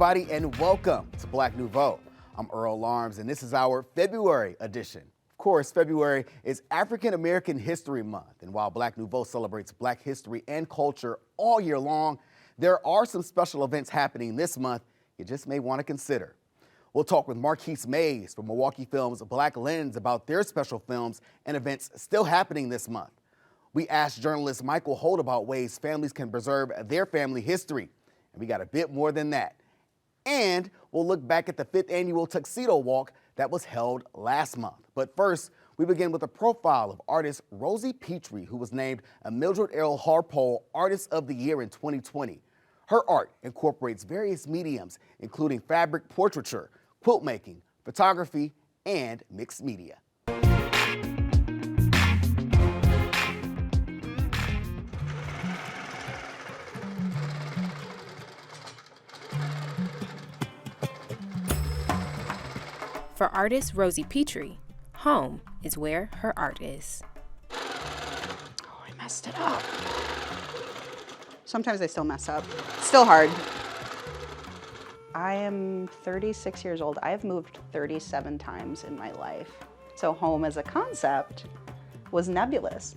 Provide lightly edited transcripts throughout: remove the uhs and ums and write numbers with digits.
everybody, and welcome to Black Nouveau. I'm Earl Larms, and this is our February edition. Of course, February is African American History Month, and while Black Nouveau celebrates Black history and culture all year long, there are some special events happening this month you just may want to consider. We'll talk with Marquise Mays from Milwaukee Films Black Lens about their special films and events still happening this month. We asked journalist Michael Holt about ways families can preserve their family history, and we got a bit more than that. And we'll look back at the 5th annual Tuxedo Walk that was held last month. But first, we begin with a profile of artist Rosy Petri, who was named a Mildred L. Harpole Artist of the Year in 2020. Her art incorporates various mediums, including fabric portraiture, quilt making, photography, and mixed media. For artist Rosy Petri, home is where her art is. Oh, I messed it up. Sometimes I still mess up. Still hard. I am 36 years old. I have moved 37 times in my life. So home as a concept was nebulous.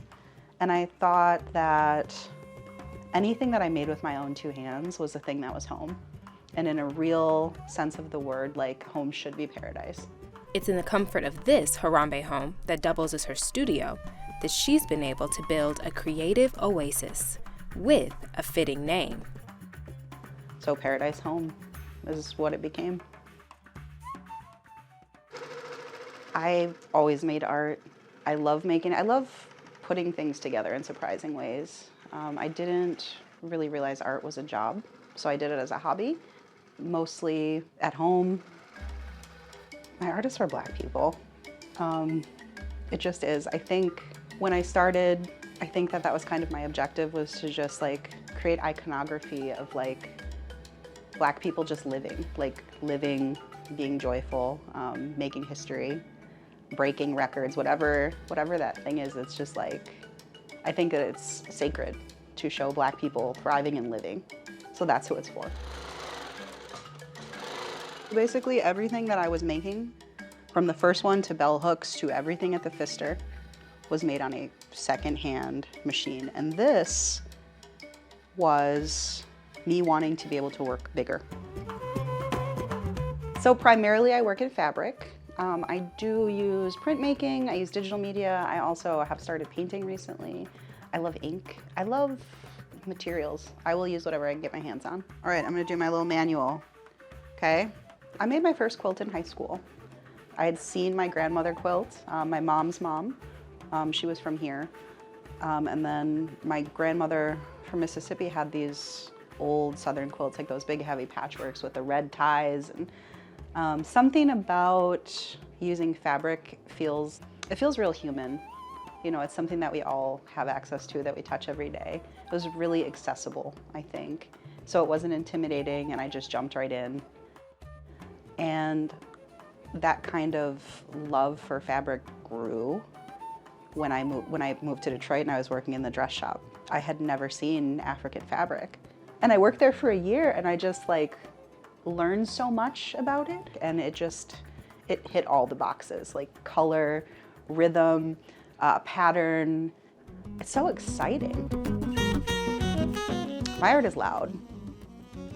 And I thought that anything that I made with my own two hands was the thing that was home. And in a real sense of the word, like, home should be paradise. It's in the comfort of this Harambe home that doubles as her studio that she's been able to build a creative oasis with a fitting name. So Paradise Home is what it became. I've always made art. I love putting things together in surprising ways. I didn't really realize art was a job, so I did it as a hobby. Mostly at home. My artists are Black people. It just is. I think when I started, I think that was kind of my objective, was to just like create iconography of like Black people just living, being joyful, making history, breaking records, whatever that thing is. It's just like, I think that it's sacred to show Black people thriving and living. So that's who it's for. Basically everything that I was making, from the first one to bell hooks to everything at the Pfister, was made on a second-hand machine. And this was me wanting to be able to work bigger. So primarily I work in fabric. I do use printmaking, I use digital media. I also have started painting recently. I love ink. I love materials. I will use whatever I can get my hands on. All right, I'm gonna do my little manual, okay? I made my first quilt in high school. I had seen my grandmother quilt, my mom's mom. She was from here. And then my grandmother from Mississippi had these old Southern quilts, like those big heavy patchworks with the red ties. And something about using fabric feels real human. You know, it's something that we all have access to, that we touch every day. It was really accessible, I think. So it wasn't intimidating, and I just jumped right in. And that kind of love for fabric grew when I moved to Detroit and I was working in the dress shop. I had never seen African fabric. And I worked there for a year, and I just like learned so much about it, and it hit all the boxes, like color, rhythm, pattern. It's so exciting. My art is loud.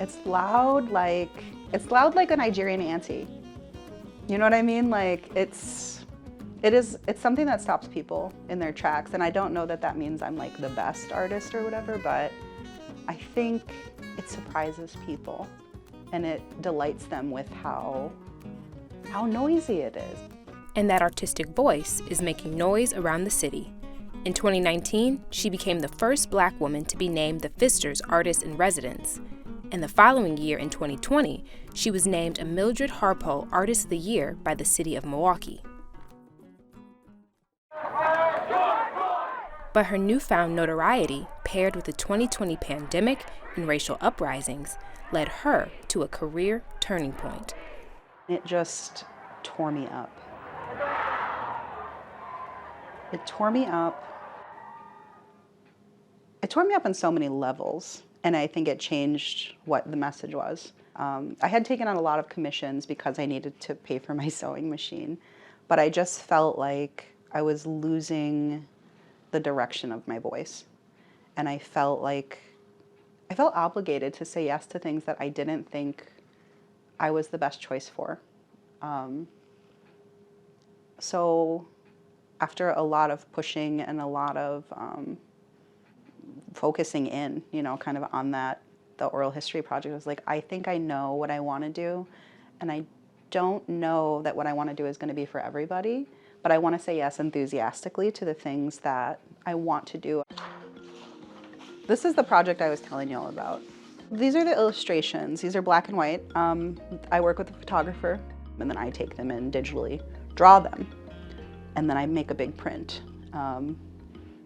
It's loud like a Nigerian auntie. You know what I mean? Like it's something that stops people in their tracks. And I don't know that means I'm like the best artist or whatever, but I think it surprises people and it delights them with how noisy it is. And that artistic voice is making noise around the city. In 2019, she became the first Black woman to be named the Pfister's Artist in Residence. And the following year, in 2020, she was named a Mildred Harpole Artist of the Year by the city of Milwaukee. But her newfound notoriety, paired with the 2020 pandemic and racial uprisings, led her to a career turning point. It just tore me up. It tore me up. It tore me up on so many levels, and I think it changed what the message was. I had taken on a lot of commissions because I needed to pay for my sewing machine, but I just felt like I was losing the direction of my voice. And I felt obligated to say yes to things that I didn't think I was the best choice for. So after a lot of pushing and a lot of focusing in, kind of on the oral history project, I was like, I think I know what I want to do, and I don't know that what I want to do is going to be for everybody, but I want to say yes enthusiastically to the things that I want to do. This is the project I was telling you all about. These are the illustrations. These are black and white. I work with a photographer, and then I take them and digitally draw them, and then I make a big print and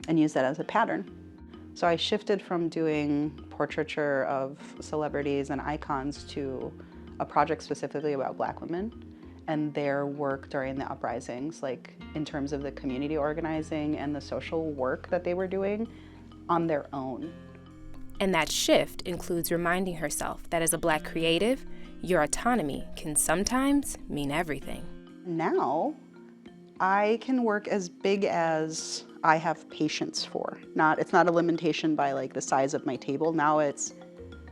use that as a pattern. So I shifted from doing portraiture of celebrities and icons to a project specifically about Black women and their work during the uprisings, like in terms of the community organizing and the social work that they were doing on their own. And that shift includes reminding herself that as a Black creative, your autonomy can sometimes mean everything. Now, I can work as big as I have patience for. It's not a limitation by like the size of my table. Now it's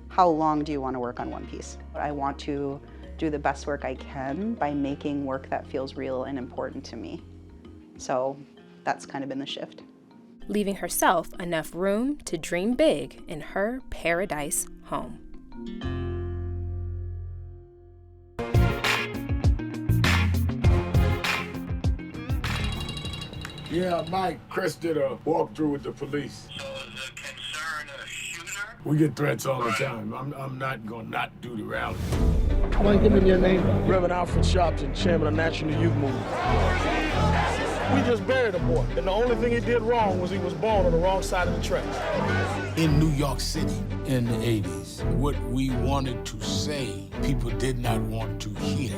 how long do you want to work on one piece? I want to do the best work I can by making work that feels real and important to me. So that's kind of been the shift. Leaving herself enough room to dream big in her paradise home. Yeah, Mike, Chris did a walkthrough with the police. So is the concern a shooter? We get threats all the time. I'm not gonna not do the rally. Mike, give me your name. Reverend Alfred Sharpton, chairman of National Youth Movement. We just buried a boy, and the only thing he did wrong was he was born on the wrong side of the tracks. In New York City in the 80s, what we wanted to say, people did not want to hear.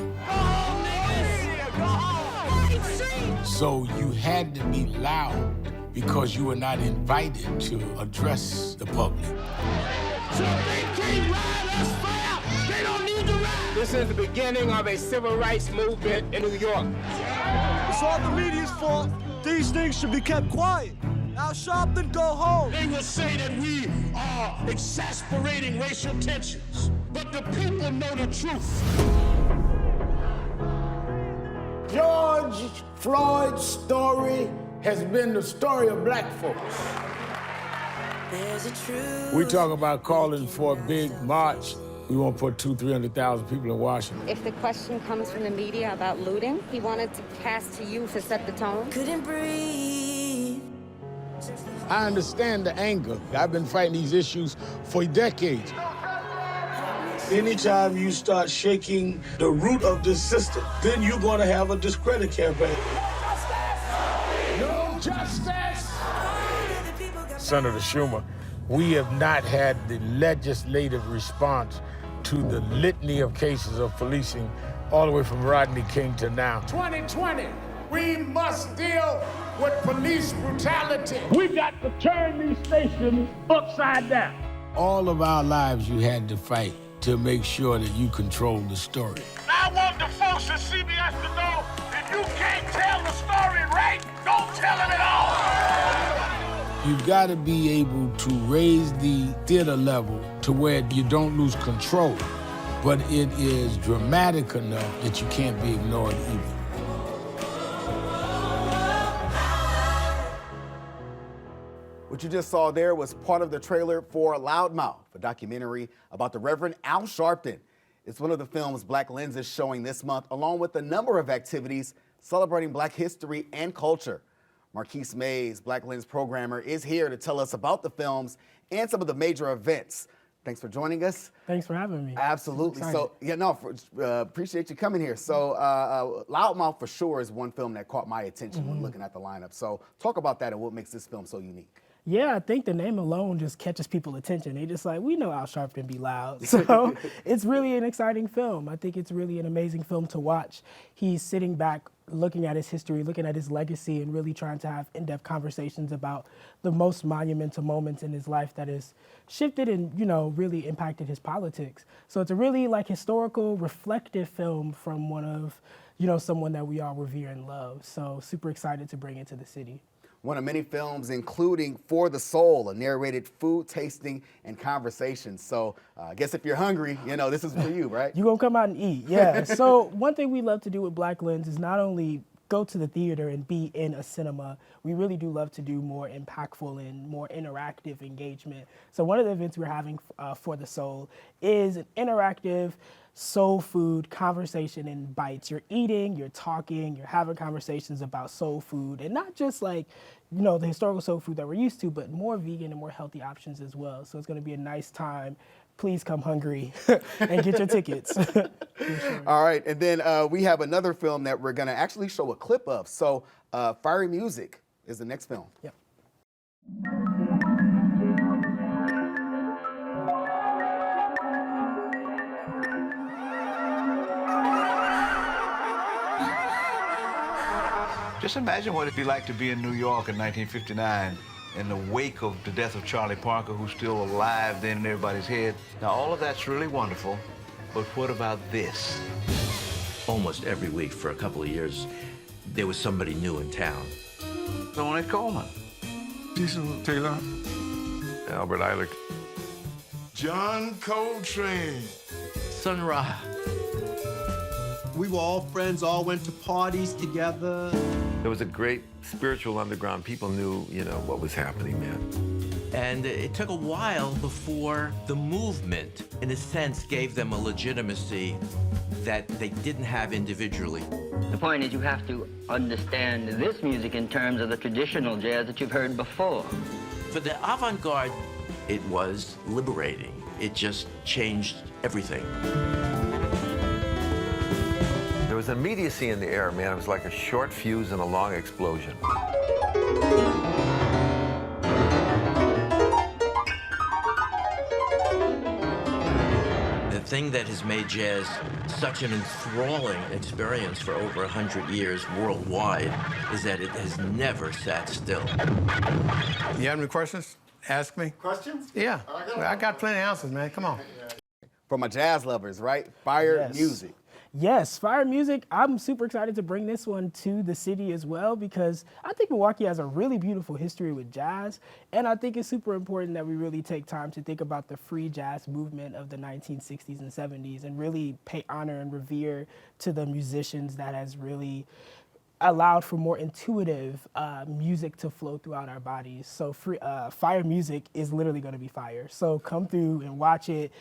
So you had to be loud because you were not invited to address the public. So they can't ride us fair. They don't need to ride. This is the beginning of a civil rights movement in New York. It's all the media's fault. These things should be kept quiet. Now shop and go home. They will say that we are exasperating racial tensions, but the people know the truth. George Floyd's story has been the story of Black folks. We talk about calling for a big march. We won't put 200,000-300,000 people in Washington. If the question comes from the media about looting, he wanted to pass to you to set the tone. Couldn't breathe. I understand the anger. I've been fighting these issues for decades. Anytime you start shaking the root of this system, then you're going to have a discredit campaign. No justice! Senator Schumer, we have not had the legislative response to the litany of cases of policing all the way from Rodney King to now. 2020, we must deal with police brutality. We got to turn these stations upside down. All of our lives you had to fight to make sure that you control the story. I want the folks at CBS to know if you can't tell the story right, don't tell it at all. You've got to be able to raise the theater level to where you don't lose control, but it is dramatic enough that you can't be ignored either. What you just saw there was part of the trailer for Loudmouth, a documentary about the Reverend Al Sharpton. It's one of the film's Black lenses showing this month, along with a number of activities celebrating Black history and culture. Marquise Mays, Black Lens programmer, is here to tell us about the films and some of the major events. Thanks for joining us. Thanks for having me. Absolutely. So, appreciate you coming here. So, Loudmouth for sure is one film that caught my attention when looking at the lineup. So, talk about that and what makes this film so unique. Yeah, I think the name alone just catches people's attention. They just like, we know Al Sharpton be loud. So it's really an exciting film. I think it's really an amazing film to watch. He's sitting back, looking at his history, looking at his legacy, and really trying to have in-depth conversations about the most monumental moments in his life that has shifted and, you know, really impacted his politics. So it's a really like historical, reflective film from one of, you know, someone that we all revere and love. So super excited to bring it to the city. One of many films, including For the Soul, a narrated food tasting and conversation. So I guess if you're hungry, you know, this is for you, right? You're gonna come out and eat, yeah. So one thing we love to do with Black Lens is not only go to the theater and be in a cinema, we really do love to do more impactful and more interactive engagement. So one of the events we're having For the Soul is an interactive soul food conversation in bites. You're eating, you're talking, you're having conversations about soul food, and not just like, you know, the historical soul food that we're used to, but more vegan and more healthy options as well. So it's gonna be a nice time. Please come hungry and get your tickets. Sure. All right, and then we have another film that we're gonna actually show a clip of. So Fiery Music is the next film. Yep. Just imagine what it'd be like to be in New York in 1959 in the wake of the death of Charlie Parker, who's still alive then in everybody's head. Now, all of that's really wonderful, but what about this? Almost every week for a couple of years, there was somebody new in town. Tony Coleman. Cecil Taylor. Albert Eiler. John Coltrane. Sun Ra. We were all friends, all went to parties together. There was a great spiritual underground. People knew, you know, what was happening, man. And it took a while before the movement, in a sense, gave them a legitimacy that they didn't have individually. The point is you have to understand this music in terms of the traditional jazz that you've heard before. For the avant-garde, it was liberating. It just changed everything. There was immediacy in the air, man. It was like a short fuse and a long explosion. The thing that has made jazz such an enthralling experience for over 100 years worldwide is that it has never sat still. You have any questions? Ask me. Questions? Yeah, I got plenty of answers, man. Come on. For my jazz lovers, right? Fire Music. Yes, Fire Music. I'm super excited to bring this one to the city as well because I think Milwaukee has a really beautiful history with jazz, and I think it's super important that we really take time to think about the free jazz movement of the 1960s and 70s and really pay honor and revere to the musicians that has really allowed for more intuitive music to flow throughout our bodies. So Fire Music is literally going to be fire. So come through and watch it.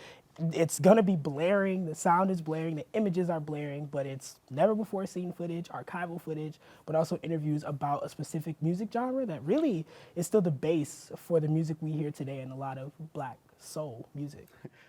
It's gonna be blaring, the sound is blaring, the images are blaring, but it's never before seen footage, archival footage, but also interviews about a specific music genre that really is still the base for the music we hear today and a lot of Black soul music.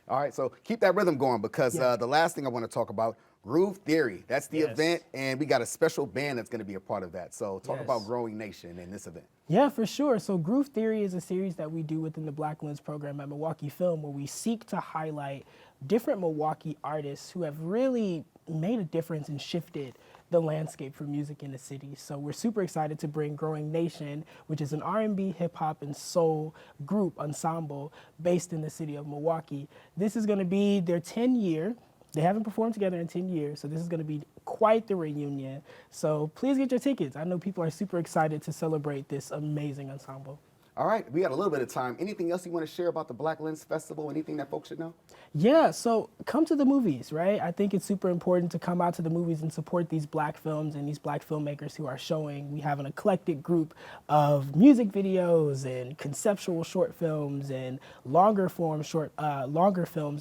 All right, so keep that rhythm going because the last thing I want to talk about, Groove Theory. That's the event, and we got a special band that's going to be a part of that. So talk about Growing Nation in this event. Yeah, for sure. So Groove Theory is a series that we do within the Black Lens program at Milwaukee Film where we seek to highlight different Milwaukee artists who have really made a difference and shifted the landscape for music in the city. So we're super excited to bring Growing Nation, which is an R&B, hip hop, and soul group ensemble based in the city of Milwaukee. This is gonna be their 10-year. They haven't performed together in 10 years, so this is gonna be quite the reunion. So please get your tickets. I know people are super excited to celebrate this amazing ensemble. All right, we got a little bit of time. Anything else you want to share about the Black Lens Festival? Anything that folks should know? Yeah, so come to the movies, right? I think it's super important to come out to the movies and support these Black films and these Black filmmakers who are showing. We have an eclectic group of music videos and conceptual short films and longer films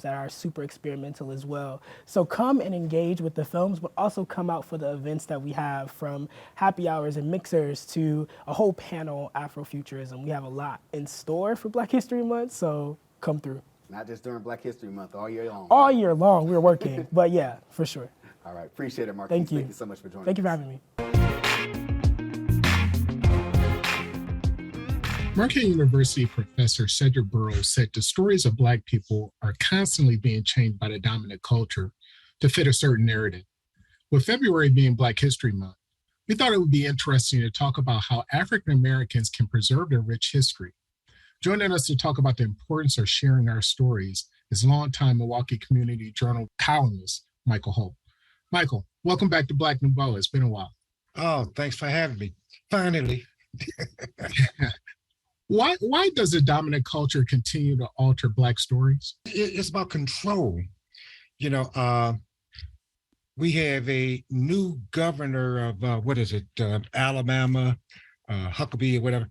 that are super experimental as well. So come and engage with the films, but also come out for the events that we have, from happy hours and mixers to a whole panel Afrofuturism. We have a lot in store for Black History Month, so come through. Not just during Black History Month, all year long. All year long, we're working, but yeah, for sure. All right, appreciate it, Marquise. Thank you. Thank you so much for joining us. Thank you for having me. Marquette University professor Cedric Burrows said the stories of Black people are constantly being changed by the dominant culture to fit a certain narrative. With February being Black History Month, we thought it would be interesting to talk about how African Americans can preserve their rich history. Joining us to talk about the importance of sharing our stories is longtime Milwaukee Community Journal columnist Michael Holt. Michael, welcome back to Black Nouveau. It's been a while. Oh, thanks for having me. Finally. Why does the dominant culture continue to alter Black stories? It's about control. You know, we have a new governor of, Alabama, Huckabee or whatever.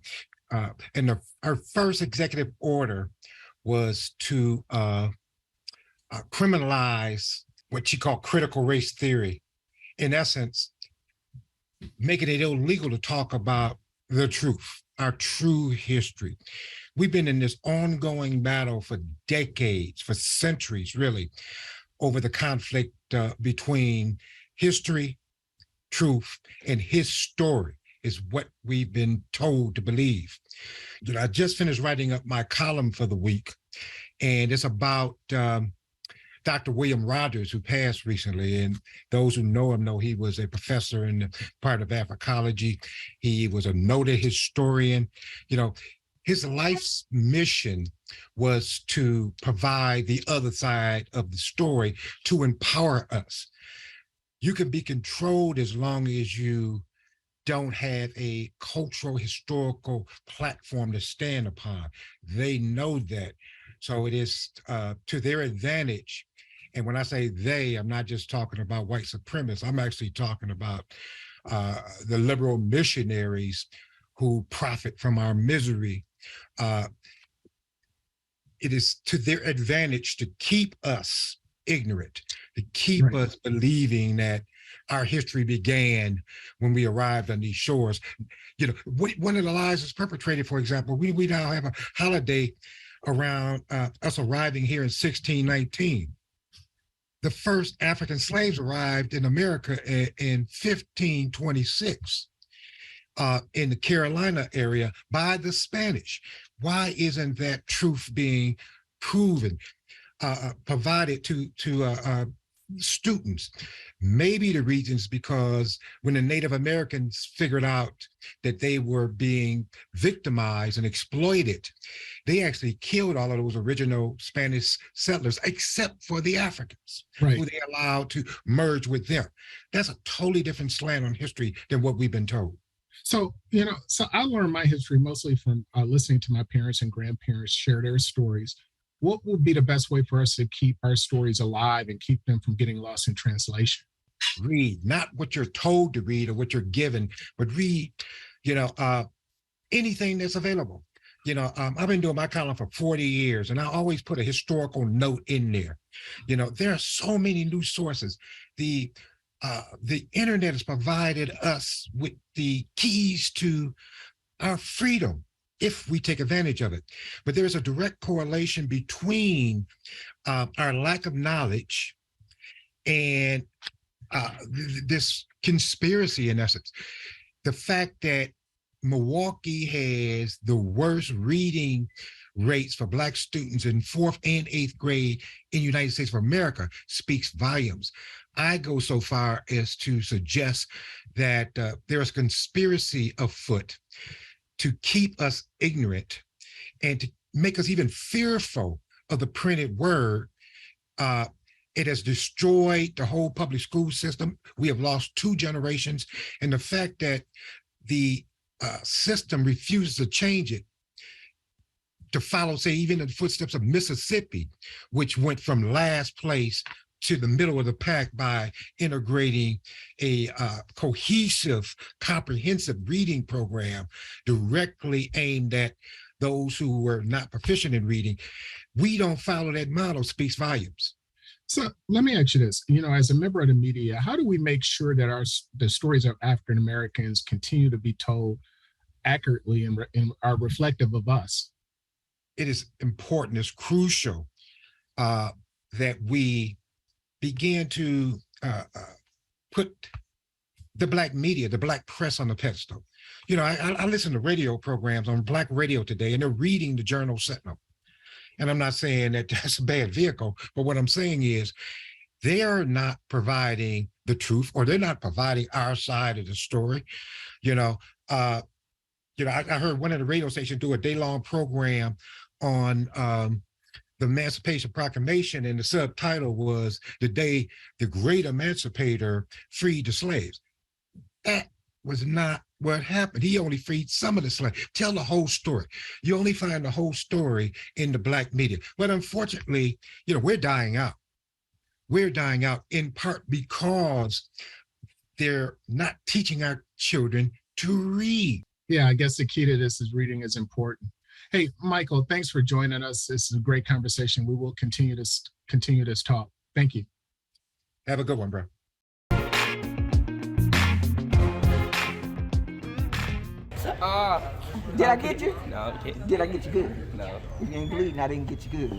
And her first executive order was to criminalize what she called critical race theory. In essence, making it illegal to talk about the truth, our true history. We've been in this ongoing battle for decades, for centuries, really, over the conflict between history, truth, and his story is what we've been told to believe. You know, I just finished writing up my column for the week, and it's about Dr. William Rogers, who passed recently, and those who know him know he was a professor in the part of Africology. He was a noted historian. You know, his life's mission was to provide the other side of the story, to empower us. You can be controlled as long as you don't have a cultural, historical platform to stand upon. They know that. So it is to their advantage. And when I say they, I'm not just talking about white supremacists. I'm actually talking about the liberal missionaries who profit from our misery. It is to their advantage to keep us ignorant, to keep us believing that our history began when we arrived on these shores. You know, one of the lies is perpetrated, for example, we now have a holiday around us arriving here in 1619. The first African slaves arrived in America in 1526 in the Carolina area by the Spanish. Why isn't that truth being proven, provided to students? Maybe the reasons because when the Native Americans figured out that they were being victimized and exploited, they actually killed all of those original Spanish settlers, except for the Africans, who they allowed to merge with them. That's a totally different slant on history than what we've been told. So, you know, I learned my history mostly from listening to my parents and grandparents share their stories. What would be the best way for us to keep our stories alive and keep them from getting lost in translation? Read, not what you're told to read or what you're given, but read, you know, anything that's available. You know, I've been doing my column for 40 years, and I always put a historical note in there. You know, there are so many new sources. The internet has provided us with the keys to our freedom if we take advantage of it. But there's a direct correlation between our lack of knowledge and this conspiracy, in essence. The fact that Milwaukee has the worst reading rates for Black students in 4th and 8th grade in the United States of America speaks volumes. I go so far as to suggest that there's a conspiracy afoot to keep us ignorant and to make us even fearful of the printed word. It has destroyed the whole public school system. We have lost 2 generations. And the fact that the system refuses to change it to follow, say, even in the footsteps of Mississippi, which went from last place to the middle of the pack by integrating a cohesive, comprehensive reading program directly aimed at those who were not proficient in reading. We don't follow that model, speaks volumes. So let me ask you this, you know, as a member of the media, how do we make sure that the stories of African Americans continue to be told accurately and are reflective of us? It is important, it's crucial that we begin to put the Black media, the Black press on the pedestal. You know, I listen to radio programs on Black radio today, and they're reading the Journal Sentinel. And I'm not saying that that's a bad vehicle, but what I'm saying is they are not providing the truth, or they're not providing our side of the story. I heard one of the radio stations do a day-long program on the Emancipation Proclamation, and the subtitle was "The Day the Great Emancipator Freed the Slaves." That was not what happened. He only freed some of the slaves. Tell the whole story. You only find the whole story in the Black media. But unfortunately, we're dying out. We're dying out in part because they're not teaching our children to read. Yeah, I guess the key to this is reading is important. Hey, Michael, thanks for joining us. This is a great conversation. We will continue this talk. Thank you. Have a good one, bro. Did I get you? No. Did I get you good? No. If you ain't bleeding, I didn't get you good.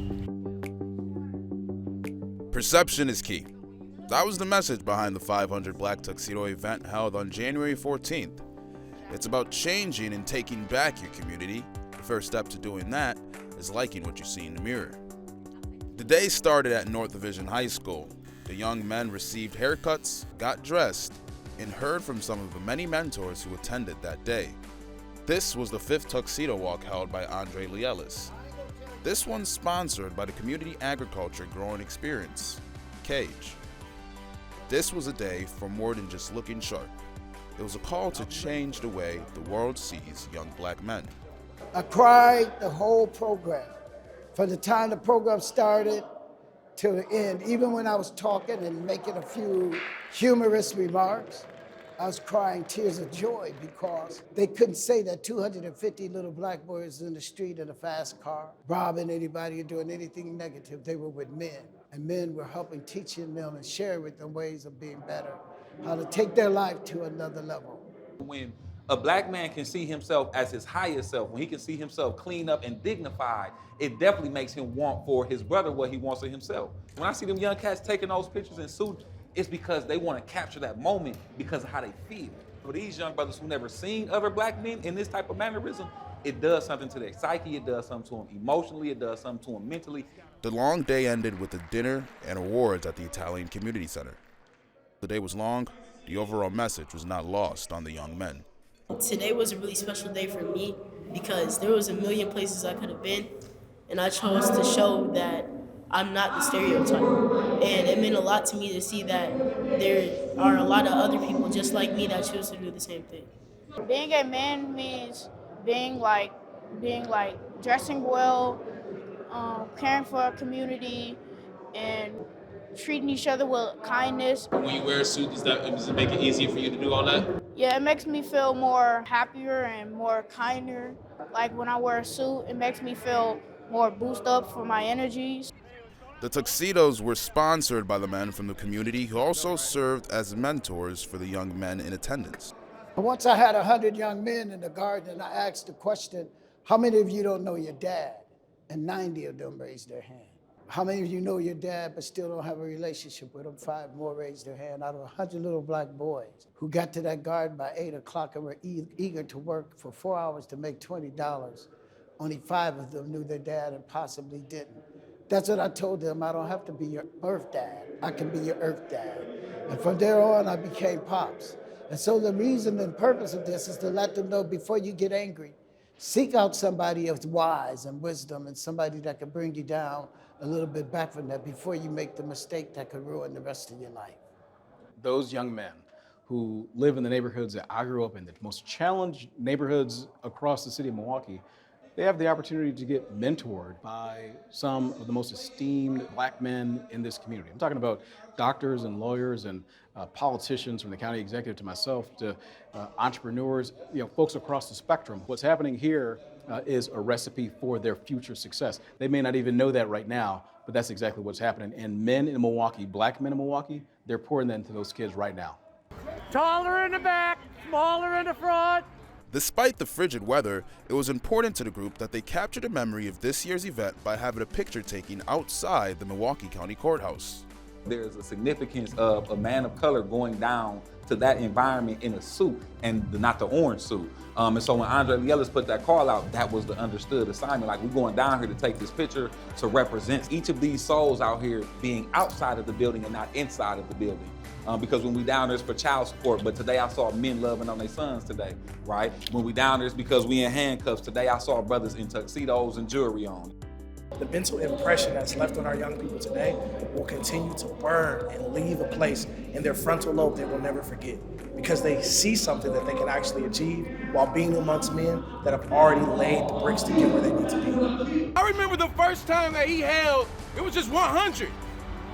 Perception is key. That was the message behind the 500 Black Tuxedo event held on January 14th. It's about changing and taking back your community. The first step to doing that is liking what you see in the mirror. The day started at North Division High School. The young men received haircuts, got dressed, and heard from some of the many mentors who attended that day. This was the 5th Tuxedo Walk held by Andre Lielis. This one's sponsored by the Community Agriculture Growing Experience, CAGE. This was a day for more than just looking sharp. It was a call to change the way the world sees young Black men. I cried the whole program, from the time the program started till the end. Even when I was talking and making a few humorous remarks, I was crying tears of joy because they couldn't say that 250 little Black boys in the street in a fast car, robbing anybody or doing anything negative. They were with men, and men were helping, teaching them and sharing with them ways of being better, how to take their life to another level. When a Black man can see himself as his highest self, when he can see himself clean up and dignified, it definitely makes him want for his brother what he wants for himself. When I see them young cats taking those pictures in suits, it's because they want to capture that moment because of how they feel. For these young brothers who never seen other Black men in this type of mannerism, it does something to their psyche, it does something to them emotionally, it does something to them mentally. The long day ended with a dinner and awards at the Italian Community Center. The day was long, the overall message was not lost on the young men. Today was a really special day for me because there was a million places I could have been, and I chose to show that I'm not the stereotype. And it meant a lot to me to see that there are a lot of other people just like me that choose to do the same thing. Being a man means being like dressing well, caring for our community, and treating each other with kindness. When you wear a suit, does it make it easier for you to do all that? Yeah, it makes me feel more happier and more kinder. Like when I wear a suit, it makes me feel more boost up for my energies. The tuxedos were sponsored by the men from the community who also served as mentors for the young men in attendance. Once I had 100 young men in the garden, and I asked the question, how many of you don't know your dad? And 90 of them raised their hand. How many of you know your dad but still don't have a relationship with him? 5 more raised their hand out of 100 little Black boys who got to that garden by 8 o'clock and were eager to work for 4 hours to make $20. Only 5 of them knew their dad and possibly didn't. That's what I told them. I don't have to be your birth dad. I can be your earth dad. And from there on, I became Pops. And so the reason and purpose of this is to let them know before you get angry, seek out somebody of wise and wisdom and somebody that can bring you down a little bit back from that before you make the mistake that could ruin the rest of your life. Those young men who live in the neighborhoods that I grew up in, the most challenged neighborhoods across the city of Milwaukee, they have the opportunity to get mentored by some of the most esteemed Black men in this community. I'm talking about doctors and lawyers and politicians, from the county executive to myself, to entrepreneurs, folks across the spectrum. What's happening here is a recipe for their future success. They may not even know that right now, but that's exactly what's happening. And men in Milwaukee, Black men in Milwaukee, they're pouring that into those kids right now. Taller in the back, smaller in the front. Despite the frigid weather, it was important to the group that they captured a memory of this year's event by having a picture taken outside the Milwaukee County Courthouse. There's a significance of a man of color going down to to that environment in a suit and not the orange suit. And so when Andre Ellis put that call out, that was the understood assignment. Like, we're going down here to take this picture to represent each of these souls out here being outside of the building and not inside of the building. Because when we down there, it's for child support, but today I saw men loving on their sons today, right? When we down there, it's because we in handcuffs. Today I saw brothers in tuxedos and jewelry on. The mental impression that's left on our young people today will continue to burn and leave a place in their frontal lobe they will never forget, because they see something that they can actually achieve while being amongst men that have already laid the bricks to get where they need to be. I remember the first time that he held, it was just 100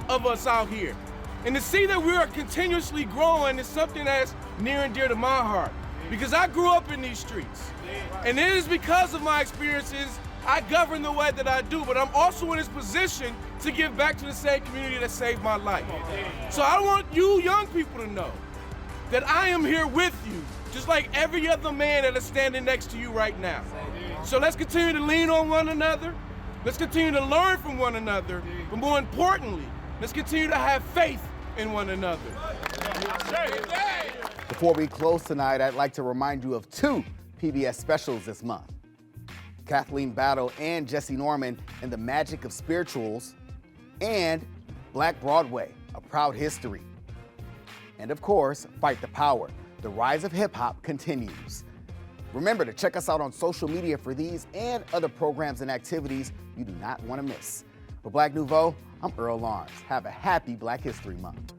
of us out here. And to see that we are continuously growing is something that's near and dear to my heart, because I grew up in these streets. And it is because of my experiences I govern the way that I do, but I'm also in this position to give back to the same community that saved my life. So I want you young people to know that I am here with you, just like every other man that is standing next to you right now. So let's continue to lean on one another. Let's continue to learn from one another. But more importantly, let's continue to have faith in one another. Before we close tonight, I'd like to remind you of 2 PBS specials this month. Kathleen Battle and Jesse Norman in The Magic of Spirituals, and Black Broadway, A Proud History. And of course, Fight the Power. The rise of hip hop continues. Remember to check us out on social media for these and other programs and activities you do not want to miss. For Black Nouveau, I'm Earl Lawrence. Have a happy Black History Month.